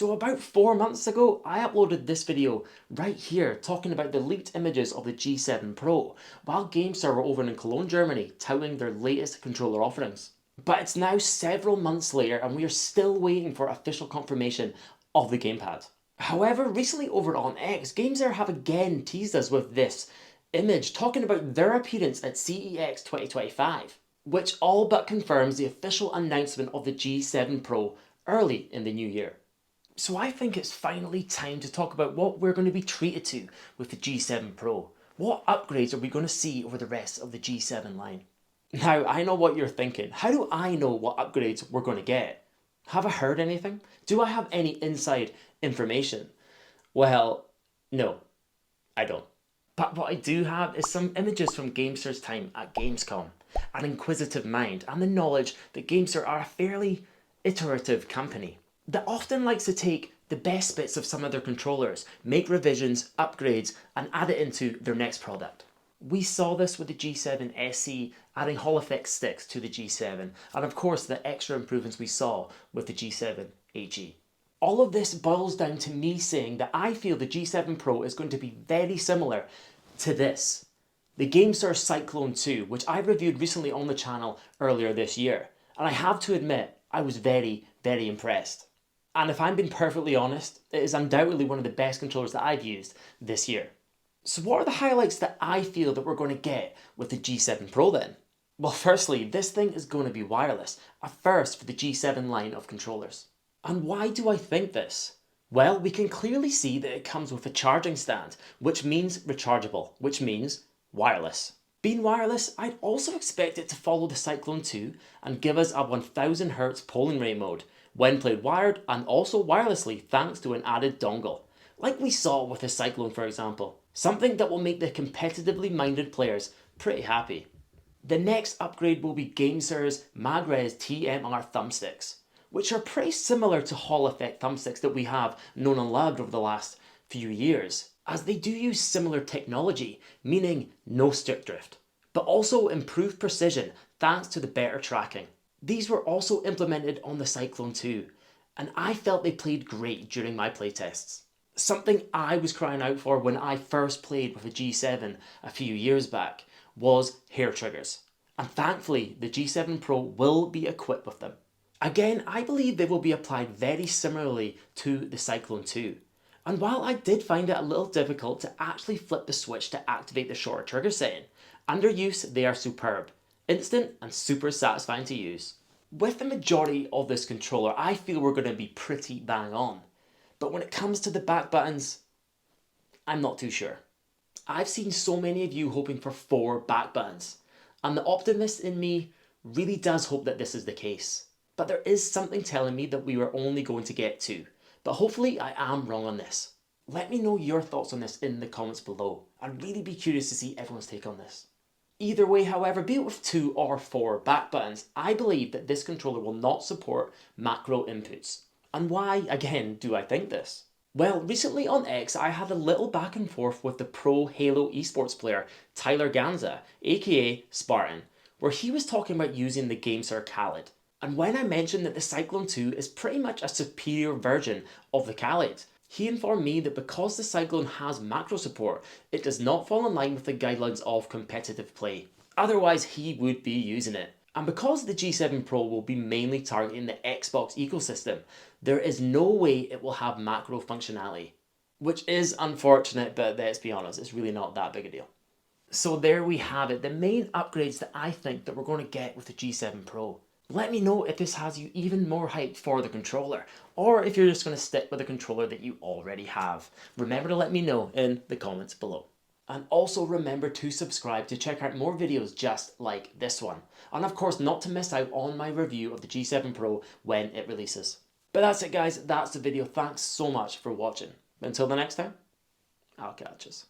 So about 4 months ago, I uploaded this video right here talking about the leaked images of the G7 Pro, while GameSir were over in Cologne, Germany, touting their latest controller offerings. But it's now several months later and we are still waiting for official confirmation of the gamepad. However, recently over on X, GameSir have again teased us with this image talking about their appearance at CEX 2025, which all but confirms the official announcement of the G7 Pro early in the new year. So I think it's finally time to talk about what we're going to be treated to with the G7 Pro. What upgrades are we going to see over the rest of the G7 line? Now, I know what you're thinking. How do I know what upgrades we're going to get? Have I heard anything? Do I have any inside information? Well, no, I don't. But what I do have is some images from GameSir's time at Gamescom, an inquisitive mind, and the knowledge that GameSir are a fairly iterative company that often likes to take the best bits of some of their controllers, make revisions, upgrades, and add it into their next product. We saw this with the G7 SE adding Hall effect sticks to the G7, and of course the extra improvements we saw with the G7 HE. All of this boils down to me saying that I feel the G7 Pro is going to be very similar to this. The GameSir Cyclone 2, which I reviewed recently on the channel earlier this year. And I have to admit, I was very, very impressed. And if I'm being perfectly honest, it is undoubtedly one of the best controllers that I've used this year. So what are the highlights that I feel that we're going to get with the G7 Pro then? Well, firstly, this thing is going to be wireless, a first for the G7 line of controllers. And why do I think this? Well, we can clearly see that it comes with a charging stand, which means rechargeable, which means wireless. Being wireless, I'd also expect it to follow the Cyclone 2 and give us a 1000 Hz polling rate mode, when played wired and also wirelessly thanks to an added dongle, like we saw with the Cyclone for example, something that will make the competitively minded players pretty happy. The next upgrade will be GameSir's MagRes TMR Thumbsticks, which are pretty similar to Hall effect thumbsticks that we have known and loved over the last few years, as they do use similar technology, meaning no stick drift, but also improved precision thanks to the better tracking. These were also implemented on the Cyclone 2, and I felt they played great during my playtests. Something I was crying out for when I first played with a G7 a few years back was hair triggers, and thankfully the G7 Pro will be equipped with them. Again, I believe they will be applied very similarly to the Cyclone 2. And while I did find it a little difficult to actually flip the switch to activate the shorter trigger setting, under use they are superb, instant and super satisfying to use. With the majority of this controller, I feel we're going to be pretty bang on. But when it comes to the back buttons, I'm not too sure. I've seen so many of you hoping for 4 back buttons, and the optimist in me really does hope that this is the case. But there is something telling me that we were only going to get 2. But hopefully I am wrong on this. Let me know your thoughts on this in the comments below. I'd really be curious to see everyone's take on this. Either way, however, be it with 2 or 4 back buttons, I believe that this controller will not support macro inputs. And why, again, do I think this? Well, recently on X, I had a little back and forth with the pro Halo esports player Tyler Ganza, aka Spartan, where he was talking about using the GameSir Khaled. And when I mentioned that the Cyclone 2 is pretty much a superior version of the Khaled, he informed me that because the Cyclone has macro support, it does not fall in line with the guidelines of competitive play. Otherwise, he would be using it. And because the G7 Pro will be mainly targeting the Xbox ecosystem, there is no way it will have macro functionality. Which is unfortunate, but let's be honest, it's really not that big a deal. So there we have it, the main upgrades that I think that we're going to get with the G7 Pro. Let me know if this has you even more hyped for the controller, or if you're just going to stick with the controller that you already have. Remember to let me know in the comments below. And also remember to subscribe to check out more videos just like this one. And of course not to miss out on my review of the G7 Pro when it releases. But that's it guys, that's the video. Thanks so much for watching. Until the next time, I'll catch us.